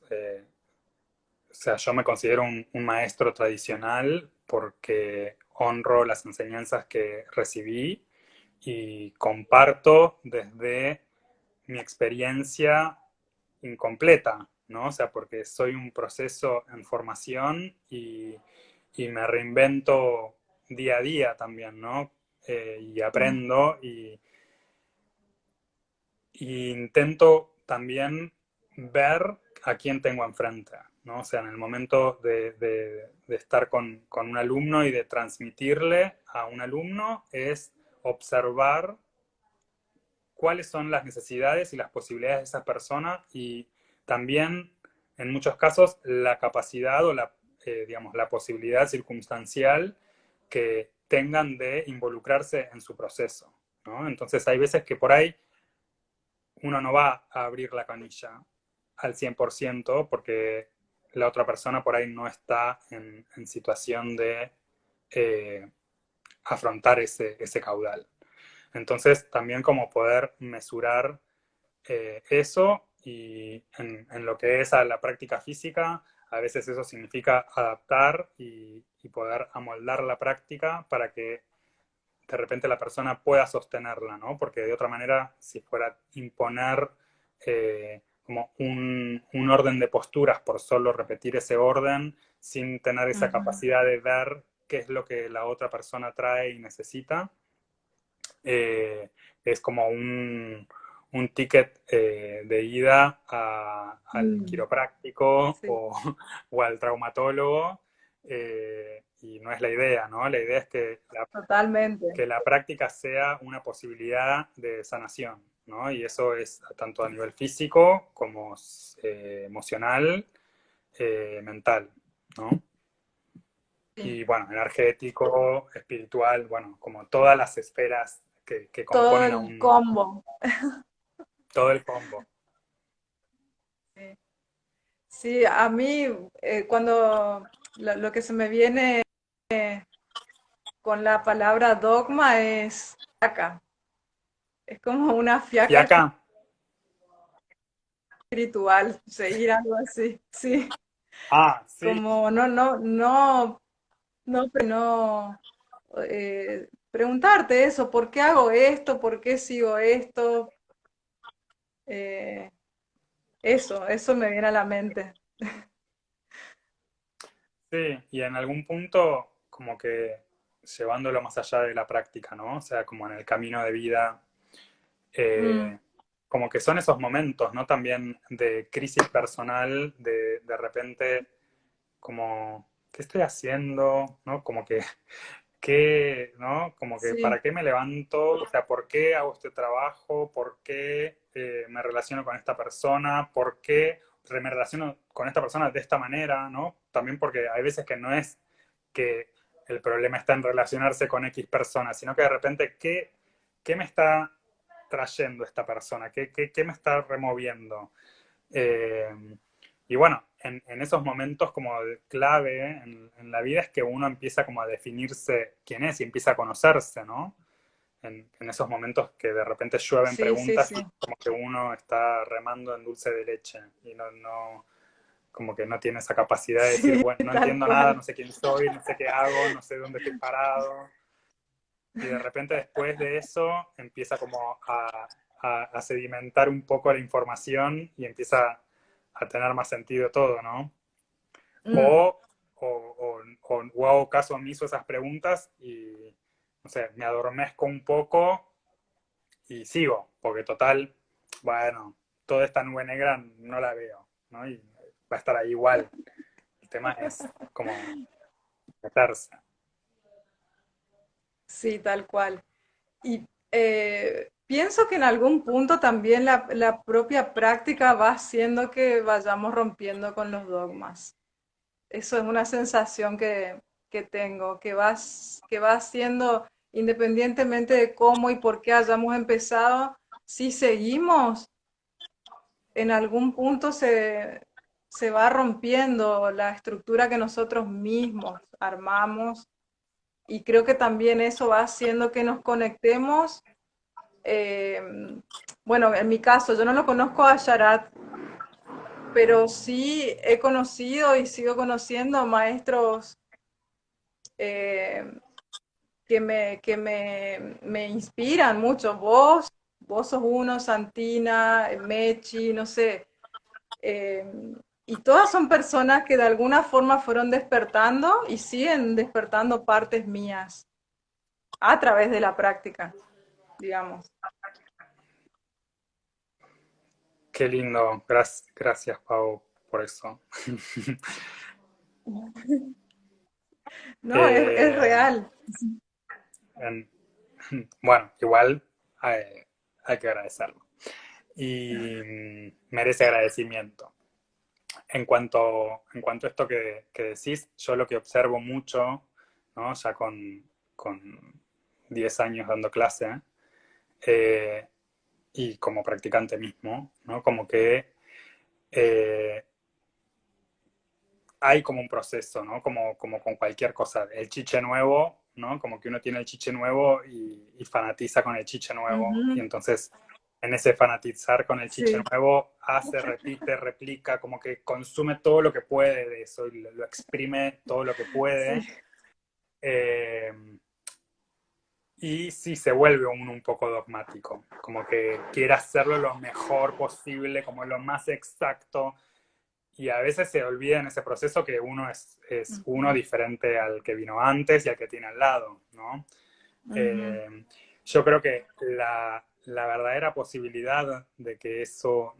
o sea, yo me considero un maestro tradicional porque honro las enseñanzas que recibí y comparto desde mi experiencia incompleta, ¿no? O sea, porque soy un proceso en formación y me reinvento día a día también, ¿no? Y Mm, aprendo y intento también ver a quién tengo enfrente, ¿no? O sea, en el momento de estar con un alumno y de transmitirle a un alumno es observar cuáles son las necesidades y las posibilidades de esa persona y también, en muchos casos, la capacidad o digamos, la posibilidad circunstancial que tengan de involucrarse en su proceso, ¿no? Entonces hay veces que por ahí uno no va a abrir la canilla al 100% porque la otra persona por ahí no está en situación de eh, afrontar ese caudal. Entonces, también como poder mesurar eso y en lo que es a la práctica física, a veces eso significa adaptar y poder amoldar la práctica para que de repente la persona pueda sostenerla, ¿no? Porque de otra manera, si fuera imponer como un orden de posturas por solo repetir ese orden, sin tener esa ujú, capacidad de ver qué es lo que la otra persona trae y necesita, eh, es como un ticket de ida al mm, quiropráctico sí, o al traumatólogo, y no es la idea, ¿no? La idea es totalmente. que la práctica sea una posibilidad de sanación, ¿no? Y eso es tanto a nivel físico como emocional, mental, ¿no? Sí. Y bueno, energético, espiritual, bueno, como todas las esferas que Todo componen a el combo. todo el combo. Sí, sí, a mí cuando lo que se me viene con la palabra dogma es fiaca. Es como una fiaca Fiaca, espiritual, seguir algo así. Sí, ah, sí, como no, no, no. No, pero no, preguntarte eso, ¿por qué hago esto? ¿Por qué sigo esto? Eh, eso me viene a la mente. Sí, y en algún punto como que llevándolo más allá de la práctica, ¿no? O sea, como en el camino de vida, Mm, eh, como que son esos momentos, ¿no? También de crisis personal, de repente como, ¿qué estoy haciendo? ¿No? Como que qué, ¿no? Como que, sí, ¿para qué me levanto? O sea, ¿por qué hago este trabajo? ¿Por qué me relaciono con esta persona? ¿Por qué me relaciono con esta persona de esta manera? ¿No? También porque hay veces que no es que el problema está en relacionarse con X personas, sino que de repente, ¿qué me está trayendo esta persona? ¿Qué me está removiendo? Eh, y bueno, en esos momentos como clave en la vida es que uno empieza como a definirse quién es y empieza a conocerse, ¿no? En esos momentos que de repente llueven sí, sí, preguntas y sí, como que uno está remando en dulce de leche y como que no tiene esa capacidad de decir, sí, bueno, no tal entiendo nada, no cual. sé quién soy, no sé qué hago, no sé dónde estoy parado. Y de repente después de eso empieza como a sedimentar un poco la información y empieza a tener más sentido todo, ¿no? Mm, O, o hago caso omiso a esas preguntas y, no sé, me adormezco un poco y sigo, porque total, bueno, toda esta nube negra no la veo, ¿no? Y va a estar ahí igual. El tema es como meterse. sí, tal cual. Y pienso que en algún punto también la propia práctica va haciendo que vayamos rompiendo con los dogmas. Eso es una sensación que tengo, que va haciendo, independientemente de cómo y por qué hayamos empezado, si seguimos, en algún punto se va rompiendo la estructura que nosotros mismos armamos y creo que también eso va haciendo que nos conectemos. eh, bueno, en mi caso, yo no lo conozco a Sharat, pero sí he conocido y sigo conociendo maestros eh, me inspiran mucho. Vos sos uno, Santina, Mechi, no sé. eh, y todas son personas que de alguna forma fueron despertando y siguen despertando partes mías a través de la práctica, digamos. Qué lindo, gracias Pau por eso. No, es Eh, real. en- bueno, igual hay que agradecerlo. Y merece agradecimiento. En cuanto a esto que decís, yo lo que observo mucho, ¿no? Ya con 10 años dando clase, eh, y como practicante mismo, ¿no? Como que eh, hay como un proceso, ¿no? Como con cualquier cosa. El chiche nuevo, ¿no? Como que uno tiene el chiche nuevo y fanatiza con el chiche nuevo. Y Ujú, entonces, en ese fanatizar con el chiche sí, nuevo, hace, repite, replica, como que consume todo lo que puede de eso y lo exprime todo lo que sí. puede. Eh, y sí se vuelve uno un poco dogmático, como que quiere hacerlo lo mejor posible, como lo más exacto, y a veces se olvida en ese proceso que uno es uno Ujú, diferente al que vino antes y al que tiene al lado, ¿no? ujú, Eh, yo creo que la verdadera posibilidad de que eso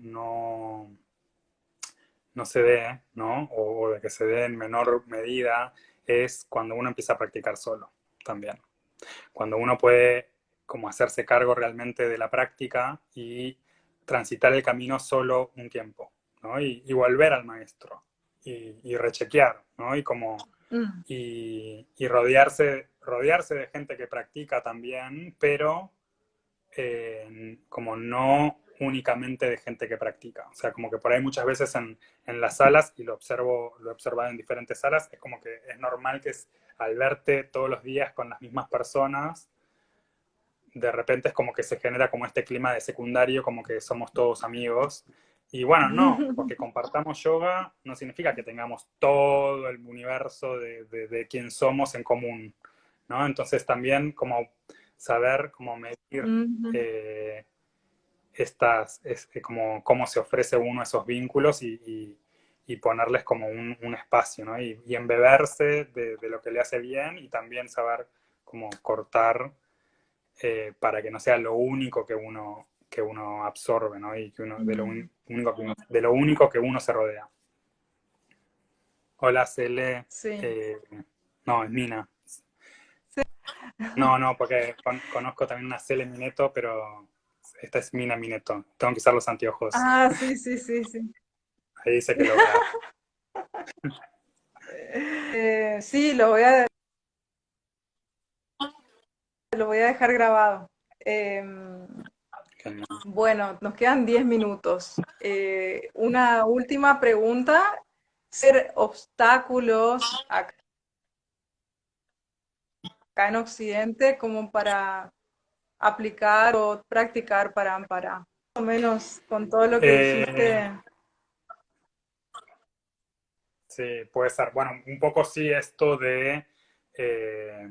no se dé, ¿no? O de que se dé en menor medida, es cuando uno empieza a practicar solo también. Cuando uno puede como hacerse cargo realmente de la práctica y transitar el camino solo un tiempo, ¿no? Y volver al maestro y rechequear, ¿no? mm, Y rodearse de gente que practica también, pero como no únicamente de gente que practica. O sea, como que por ahí muchas veces en las salas, y lo he observado en diferentes salas, es como que es normal que al verte todos los días con las mismas personas, de repente es como que se genera como este clima de secundario, como que somos todos amigos, Y bueno, no, porque compartamos yoga no significa que tengamos todo el universo de quién somos en común, ¿no? Entonces también como saber cómo medir Ujú, eh, como cómo se ofrece uno esos vínculos y ponerles como un espacio, ¿no? Y embeberse de lo que le hace bien y también saber cómo cortar para que no sea lo único que uno absorbe, ¿no? Y que uno, mm, de lo único que uno se rodea. Hola, Cele. sí. eh, no, es Mina. Sí. No, no, porque conozco también una Cele Mineto, pero esta es Mina Mineto. Tengo que usar los anteojos. Ah, sí, sí, sí, sí. Ahí dice que lo vea. Sí, lo voy a dejar grabado. Em, Genial. bueno, nos quedan 10 minutos. Una última pregunta. ¿Ser obstáculos acá en Occidente como para aplicar o practicar para amparar? Más o menos con todo lo que Eh, dijiste. sí, puede ser. Bueno, un poco sí esto de eh,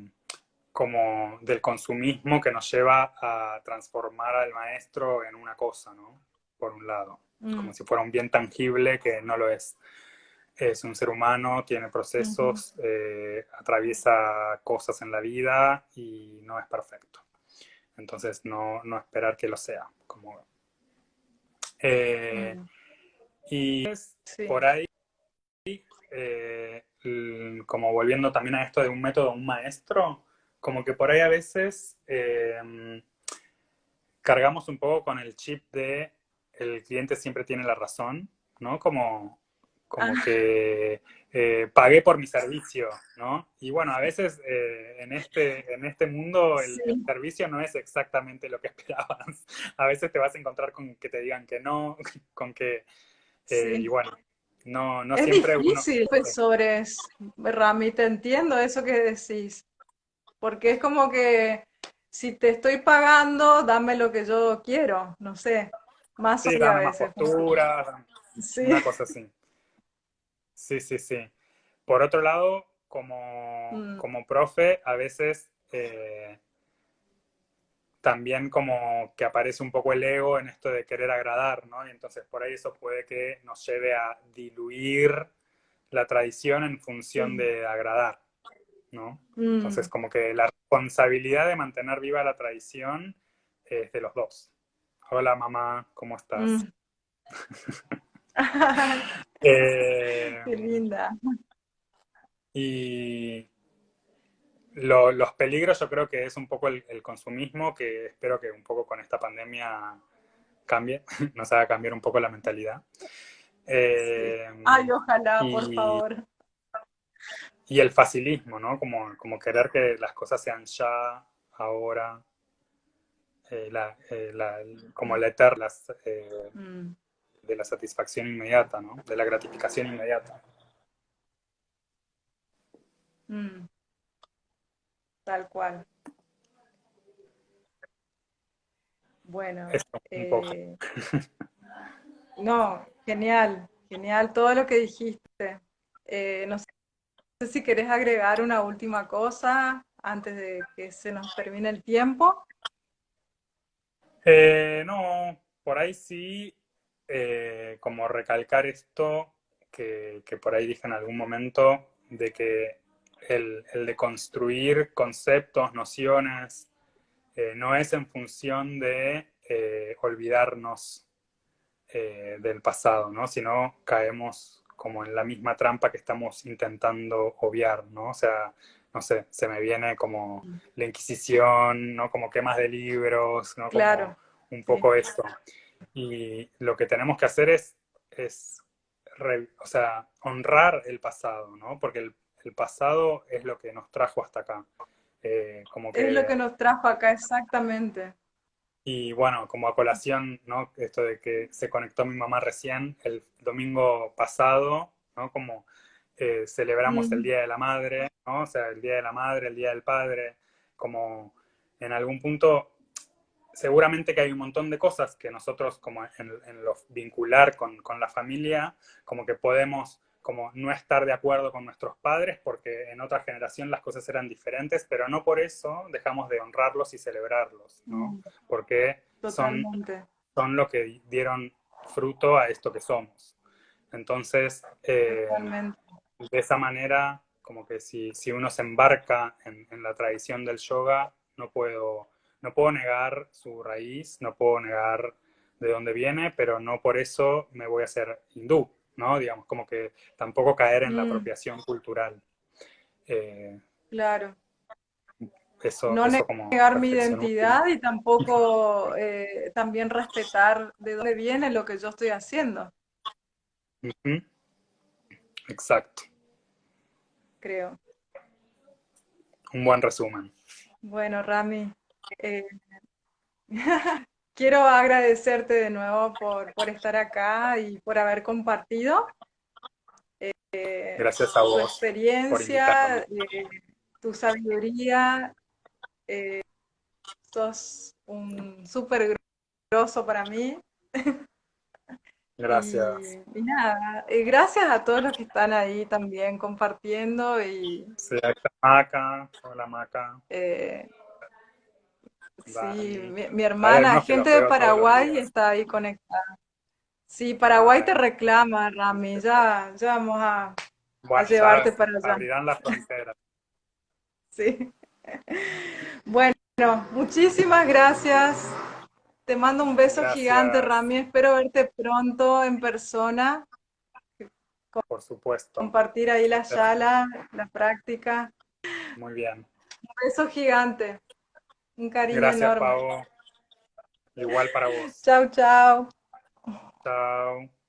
como del consumismo que nos lleva a transformar al maestro en una cosa, ¿no? Por un lado, Mm, como si fuera un bien tangible que no lo es. Es un ser humano, tiene ujú, procesos, atraviesa cosas en la vida y no es perfecto. Entonces, no esperar que lo sea. Eh, mm, y sí. por ahí, como volviendo también a esto de un método, un maestro, como que por ahí a veces cargamos un poco con el chip de el cliente siempre tiene la razón, ¿no? Como Ah, que pagué por mi servicio, ¿no? Y bueno, a veces en este mundo el sí, servicio no es exactamente lo que esperabas. A veces te vas a encontrar con que te digan que no, con que, y sí. bueno, no Es siempre uno... difícil, profesores, Rami, te entiendo eso que decís, porque es como que si te estoy pagando, dame lo que yo quiero, no sé, más Sí, así a dame más veces funciona. postura, Sí. una cosa así. Sí, sí, sí. Por otro lado, Mm, como profe, a veces también como que aparece un poco el ego en esto de querer agradar, ¿no? Y entonces por ahí eso puede que nos lleve a diluir la tradición en función sí. de agradar, ¿no? Entonces Mm, como que la responsabilidad de mantener viva la tradición es de los dos. Hola mamá, ¿cómo estás? mm. Eh, Qué linda. y los peligros yo creo que es un poco el consumismo, que espero que un poco con esta pandemia cambie, nos haga cambiar un poco la mentalidad. Sí. Eh, Ay, ojalá, por y, favor. y el facilismo, ¿no? Como querer que las cosas sean ya, ahora, como Mm, la eterna mm, de la satisfacción inmediata, ¿no? De la gratificación inmediata. mm, tal cual. Bueno, Eso, un poco. no, genial, genial todo lo que dijiste. No sé si querés agregar una última cosa antes de que se nos termine el tiempo. No, por ahí sí, como recalcar esto que por ahí dije en algún momento, de que el de construir conceptos, nociones, no es en función de olvidarnos del pasado, ¿no? Sino caemos como en la misma trampa que estamos intentando obviar, ¿no? O sea, no sé, se me viene como la Inquisición, ¿no? Como quemas de libros, ¿no? Como Claro, un sí. poco esto. Y lo que tenemos que hacer es o sea, honrar el pasado, ¿no? Porque el pasado es lo que nos trajo hasta acá. Como Es lo que que nos trajo acá exactamente. y bueno, como a colación, ¿no? Esto de que se conectó mi mamá recién el domingo pasado, ¿no? Como celebramos el Mm, Día de la Madre, ¿no? O sea, el Día de la Madre, el Día del Padre, como en algún punto seguramente que hay un montón de cosas que nosotros como en lo vincular con la familia, como que podemos como no estar de acuerdo con nuestros padres porque en otra generación las cosas eran diferentes, pero no por eso dejamos de honrarlos y celebrarlos, ¿no? Mm, Porque totalmente, son lo que dieron fruto a esto que somos. Entonces, totalmente. de esa manera, como que si uno se embarca en la tradición del yoga, no puedo negar su raíz, no puedo negar de dónde viene, pero no por eso me voy a hacer hindú, ¿no? Digamos, como que tampoco caer en la Mm, apropiación cultural. Eh, claro. eso, No eso como negar mi reflexión última. identidad y tampoco también respetar de dónde viene lo que yo estoy haciendo, Ujú, exacto. creo. Un buen resumen. Bueno, Rami, eh, quiero agradecerte de nuevo por estar acá y por haber compartido Gracias a tu vos por experiencia, invitarme. tu sabiduría. Sos un súper grosso para mí. Gracias. Y nada, gracias a todos los que están ahí también compartiendo y Sí, ahí está Maca. Hola Maca. eh, sí, Dani. mi Hay hermana, algunos que gente los de veo todos los Paraguay días. está ahí conectada. Sí, Paraguay te Ay, reclama, Rami, ya vamos a bueno, ya llevarte para allá. abrirán las fronteras. Sí. Bueno, muchísimas gracias. Te mando un beso gigante, Gracias, Rami. Espero verte pronto en persona, por supuesto. compartir ahí la sala, la práctica. Muy bien. Un beso gigante, un cariño Gracias, enorme. Pau. Igual para vos. Chau, chau. Chao.